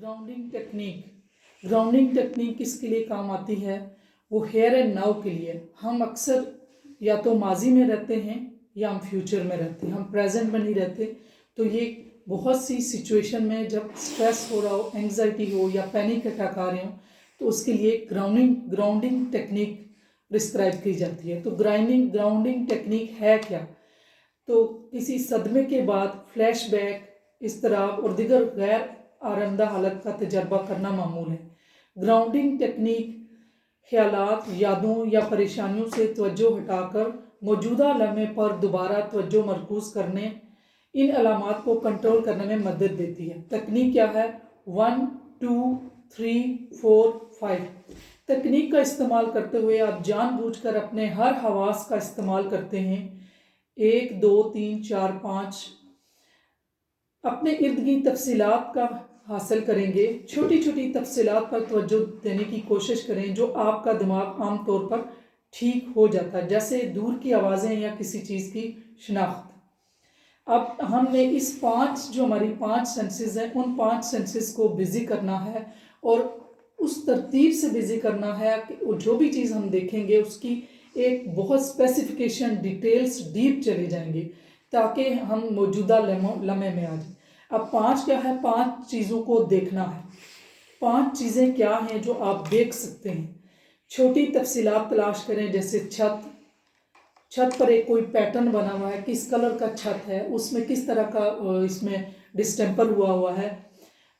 Grounding technique किसके लिए काम आती है? वो हेयर एंड नाउ के लिए। हम अक्सर या तो माजी में रहते हैं या हम फ्यूचर में रहते हैं, हम प्रेजेंट में नहीं रहते। तो ये बहुत सी सिचुएशन में जब स्ट्रेस हो रहा हो, एंग्जाइटी हो या पैनिक अटैक आ रहे हो, तो उसके लिए ग्राउंडिंग टेक्निक प्रिस्क्राइब की जाती है। तो ग्राउंडिंग टेक्निक है क्या? तो किसी सदमे के बाद फ्लैशबैक, इज़्तिराब और दीगर गैर आरामदा हालत का तजर्बा करना मामूल है। ग्राउंडिंग टेक्निक ख्यालात, यादों या परेशानियों से तवज्जो हटाकर मौजूदा लम्हे पर दोबारा तवज्जो मरकूज़ करने, इन अलामात को कंट्रोल करने में मदद देती है। तकनीक क्या है? 1 2 3 4 5 तकनीक का इस्तेमाल करते हुए आप जानबूझकर अपने हर हवास का इस्तेमाल करते हैं। 1 2 3 4 5 अपने इर्द गिर्द तफसीलात का हासिल करेंगे। छोटी छोटी तफसीलात पर तवज्जो देने की कोशिश करें जो आपका दिमाग आम तौर पर ठीक हो जाता है, जैसे दूर की आवाज़ें या किसी चीज़ की शनाख्त। अब हमने इस जो हमारी 5 सेंसेस हैं, उन 5 सेंसेस को बिजी करना है और उस तरतीब से बिजी करना है कि जो भी चीज़ हम देखेंगे उसकी एक बहुत स्पेसिफिकेशन, डिटेल्स डीप चले जाएंगे ताकि हम मौजूदा लम्हे में आ जाए। अब 5 क्या है? 5 चीज़ों को देखना है। 5 चीज़ें क्या हैं जो आप देख सकते हैं? छोटी तफसीलात तलाश करें, जैसे छत पर एक कोई पैटर्न बना हुआ है, किस कलर का छत है, उसमें किस तरह का इसमें डिस्टेम्पर हुआ है,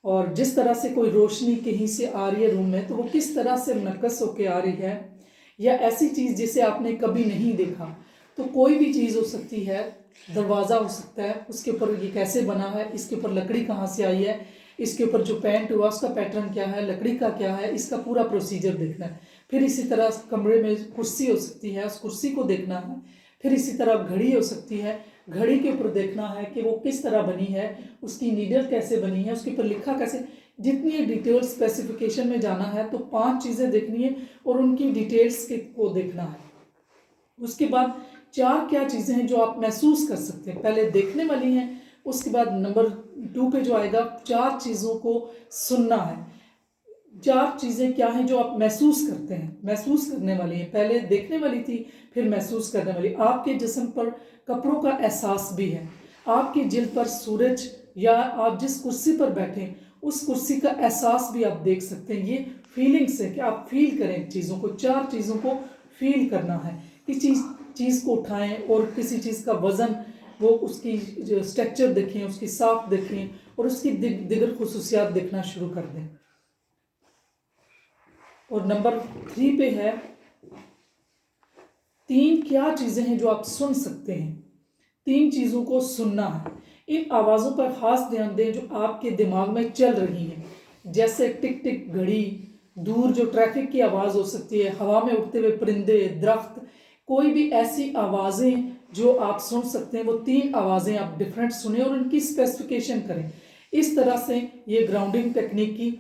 और जिस तरह से कोई रोशनी कहीं से आ रही है रूम में तो वो किस तरह से मनकस होके आ रही है, या ऐसी चीज़ जिसे आपने कभी नहीं देखा। तो कोई भी चीज़ हो सकती है, दरवाज़ा हो सकता है, उसके ऊपर ये कैसे बना है, इसके ऊपर लकड़ी कहाँ से आई है, इसके ऊपर जो पेंट हुआ उसका पैटर्न क्या है, लकड़ी का क्या है, इसका पूरा प्रोसीजर देखना है। फिर इसी तरह कमरे में कुर्सी हो सकती है, उस कुर्सी को देखना है। फिर इसी तरह घड़ी हो सकती है, घड़ी के ऊपर देखना है कि वो किस तरह बनी है, उसकी नीडल कैसे बनी है, उसके ऊपर लिखा कैसे। जितनी डिटेल स्पेसिफिकेशन में जाना है तो 5 चीज़ें देखनी है और उनकी डिटेल्स को देखना है। उसके बाद 4 क्या चीज़ें हैं जो आप महसूस कर सकते हैं, पहले देखने वाली हैं। उसके बाद नंबर 2 पे जो आएगा, 4 चीज़ों को सुनना है। 4 चीज़ें क्या हैं जो आप महसूस करते हैं, महसूस करने वाली हैं। पहले देखने वाली थी, फिर महसूस करने वाली। आपके जिस्म पर कपड़ों का एहसास भी है, आपकी जिल्द पर सूरज, या आप जिस कुर्सी पर बैठे उस कुर्सी का एहसास भी आप देख सकते हैं। ये फीलिंग्स है कि आप फील करें चीज़ों को। 4 चीज़ों को फील करना है। किसी चीज़ को उठाएं और किसी चीज़ का वज़न, वो उसकी जो स्ट्रक्चर देखें, उसकी साफ देखें और उसकी दिगर खुसूसियात देखना शुरू कर दें। और नंबर 3 पे है, 3 क्या चीज़ें हैं जो आप सुन सकते हैं। 3 चीज़ों को सुनना है। इन आवाज़ों पर खास ध्यान दें जो आपके दिमाग में चल रही हैं, जैसे टिक टिक घड़ी, दूर जो ट्रैफिक की आवाज़ हो सकती है, हवा में उड़ते हुए परिंदे, दरख्त, कोई भी ऐसी आवाज़ें जो आप सुन सकते हैं। वो 3 आवाज़ें आप डिफरेंट सुने और उनकी स्पेसिफिकेशन करें। इस तरह से ये ग्राउंडिंग टेक्निक की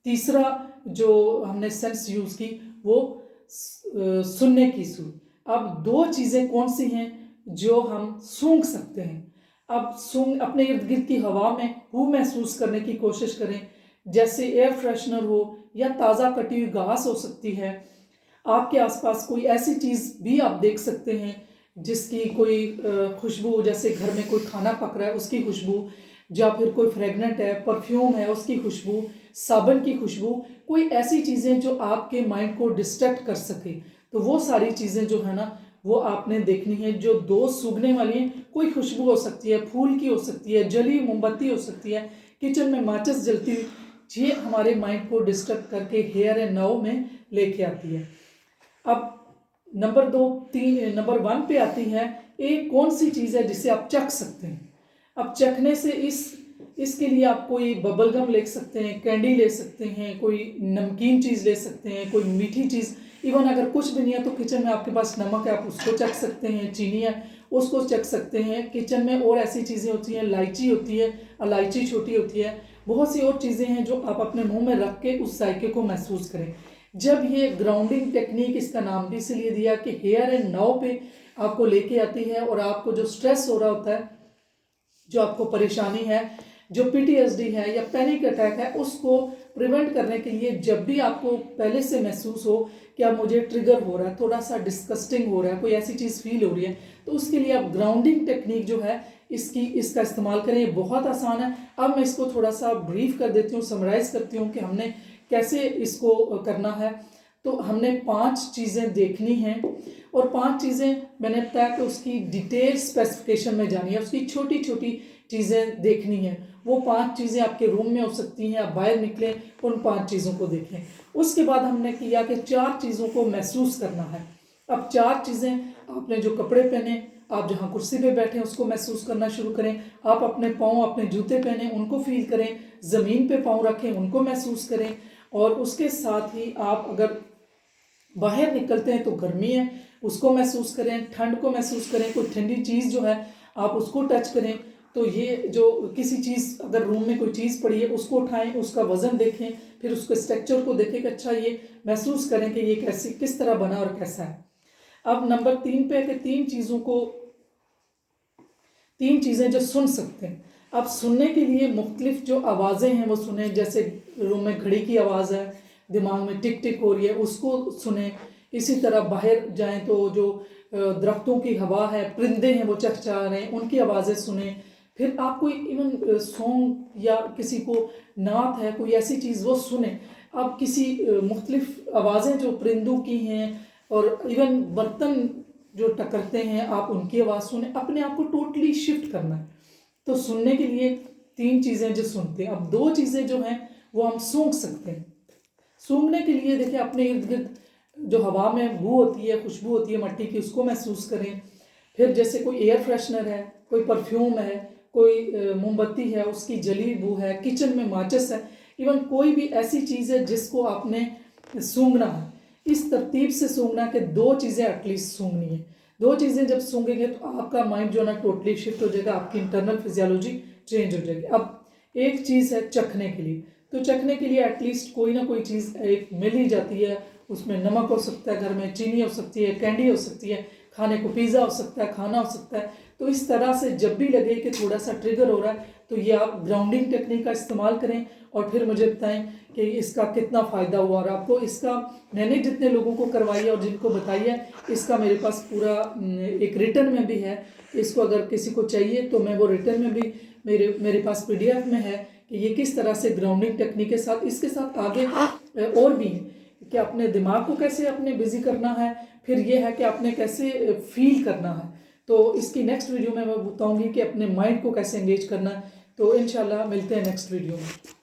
तीसरा जो हमने सेंस यूज़ की वो सुनने की सूझ। अब 2 चीज़ें कौन सी हैं जो हम सूंघ सकते हैं। अब अपने इर्द गिर्द की हवा में बू महसूस करने की कोशिश करें, जैसे एयर फ्रेशनर हो या ताज़ा कटी हुई घास हो सकती है। आपके आसपास कोई ऐसी चीज़ भी आप देख सकते हैं जिसकी कोई खुशबू, जैसे घर में कोई खाना पक रहा है उसकी खुशबू, या फिर कोई फ्रेगनेंट है, परफ्यूम है उसकी खुशबू, साबुन की खुशबू, कोई ऐसी चीज़ें जो आपके माइंड को डिस्ट्रैक्ट कर सके। तो वो सारी चीज़ें जो है ना वो आपने देखनी है। जो 2 सूंघने वाली हैं, कोई खुशबू हो सकती है, फूल की हो सकती है, जली मोमबत्ती हो सकती है, किचन में माचिस जलती हुई, ये हमारे माइंड को डिस्ट्रैक्ट करके हेयर एंड नाउ में लेके आती है। अब नंबर 1 पे आती है, एक कौन सी चीज़ है जिसे आप चख सकते हैं। अब चखने से इसके लिए आप कोई बबल गम ले सकते हैं, कैंडी ले सकते हैं, कोई नमकीन चीज़ ले सकते हैं, कोई मीठी चीज़। इवन अगर कुछ भी नहीं है तो किचन में आपके पास नमक है, आप उसको चख सकते हैं, चीनी है उसको चख सकते हैं। किचन में और ऐसी चीज़ें होती हैं, इलायची होती है, इलायची छोटी होती है, बहुत सी और चीज़ें हैं जो आप अपने मुंह में रख के उस जायके को महसूस करें। जब ये ग्राउंडिंग टेक्निक, इसका नाम भी इसलिए दिया कि हेयर एंड नाउ पे आपको लेके आती है, और आपको जो स्ट्रेस हो रहा होता है, जो आपको परेशानी है, जो PTSD है या पैनिक अटैक है उसको प्रिवेंट करने के लिए जब भी आपको पहले से महसूस हो कि अब मुझे ट्रिगर हो रहा है, थोड़ा सा डिस्कस्टिंग हो रहा है, कोई ऐसी चीज़ फील हो रही है, तो उसके लिए आप ग्राउंडिंग टेक्निक जो है इसका इस्तेमाल करें। ये बहुत आसान है। अब मैं इसको थोड़ा सा ब्रीफ कर देती हूँ, समराइज करती हूँ कि हमने कैसे इसको करना है। तो हमने 5 चीज़ें देखनी हैं और 5 चीज़ें मैंने बताया कि उसकी डिटेल स्पेसिफिकेशन में जानी है, उसकी छोटी छोटी चीज़ें देखनी है। वो 5 चीज़ें आपके रूम में हो सकती हैं, आप बाहर निकलें उन 5 चीज़ों को देखें। उसके बाद हमने किया कि 4 चीज़ों को महसूस करना है। अब 4 चीज़ें, आपने जो कपड़े पहने, आप जहाँ कुर्सी पे बैठे हैं उसको महसूस करना शुरू करें। आप अपने पाँव, अपने जूते पहने उनको फील करें, ज़मीन पे पाँव रखें उनको महसूस करें। और उसके साथ ही आप अगर बाहर निकलते हैं तो गर्मी है उसको महसूस करें, ठंड को महसूस करें, कोई ठंडी चीज़ जो है आप उसको टच करें। तो ये जो किसी चीज़, अगर रूम में कोई चीज़ पड़ी है उसको उठाएं, उसका वज़न देखें, फिर उसके स्ट्रक्चर को देखें कि अच्छा ये महसूस करें कि ये कैसे, किस तरह बना और कैसा है। अब नंबर 3 पे है कि 3 चीज़ें जो सुन सकते हैं। अब सुनने के लिए मुख्तलिफ जो आवाज़ें हैं वो सुने, जैसे रूम में घड़ी की आवाज़ है, दिमाग में टिक टिक हो रही है उसको सुने। इसी तरह बाहर जाएं तो जो दरख्तों की हवा है, परिंदे हैं वो चहचहा रहे हैं उनकी आवाज़ें सुने। फिर आप कोई इवन सॉन्ग या किसी को नात है कोई ऐसी चीज़ वो सुने। आप किसी मुख्तलिफ आवाज़ें जो परिंदों की हैं और इवन बर्तन जो टकरते हैं आप उनकी आवाज़ सुने, अपने आप को टोटली शिफ्ट करना है। तो सुनने के लिए 3 चीज़ें जो सुनते हैं। अब 2 चीज़ें जो हैं वो हम सूंघ सकते हैं। सूंघने के लिए देखिए अपने इर्द गिर्द जो हवा में बू होती है, खुशबू होती है मट्टी की, उसको महसूस करें। फिर जैसे कोई एयर फ्रेशनर है, कोई परफ्यूम है, कोई मोमबत्ती है उसकी जली बू है, किचन में माचिस है, इवन कोई भी ऐसी चीज़ है जिसको आपने सूंघना है। इस तरतीब से सूंघना कि 2 चीज़ें एटलीस्ट सूंघनी है। 2 चीज़ें जब सूंघेंगे तो आपका माइंड जो है ना टोटली शिफ्ट हो जाएगा, आपकी इंटरनल फिजियोलॉजी चेंज हो जाएगी। अब एक चीज़ है चखने के लिए, तो चखने के लिए एटलीस्ट कोई ना कोई चीज़ एक मिल ही जाती है। उसमें नमक हो सकता है, घर में चीनी हो सकती है, कैंडी हो सकती है, खाने को पिज़्ज़ा हो सकता है, खाना हो सकता है। तो इस तरह से जब भी लगे कि थोड़ा सा ट्रिगर हो रहा है तो ये आप ग्राउंडिंग टेक्निक का इस्तेमाल करें और फिर मुझे बताएं कि इसका कितना फ़ायदा हुआ। और आपको इसका, मैंने जितने लोगों को करवाई है और जिनको बताई है, इसका मेरे पास पूरा एक रिटर्न में भी है। इसको अगर किसी को चाहिए तो मैं वो रिटर्न में भी मेरे पास PDF में है कि ये किस तरह से ग्राउंडिंग टेक्निक के साथ, इसके साथ आगे और भी कि अपने दिमाग को कैसे अपने बिजी करना है, फिर ये है कि आपने कैसे फील करना है। तो इसकी नेक्स्ट वीडियो में मैं बताऊंगी कि अपने माइंड को कैसे एंगेज करना है। तो इंशाल्लाह मिलते हैं नेक्स्ट वीडियो में।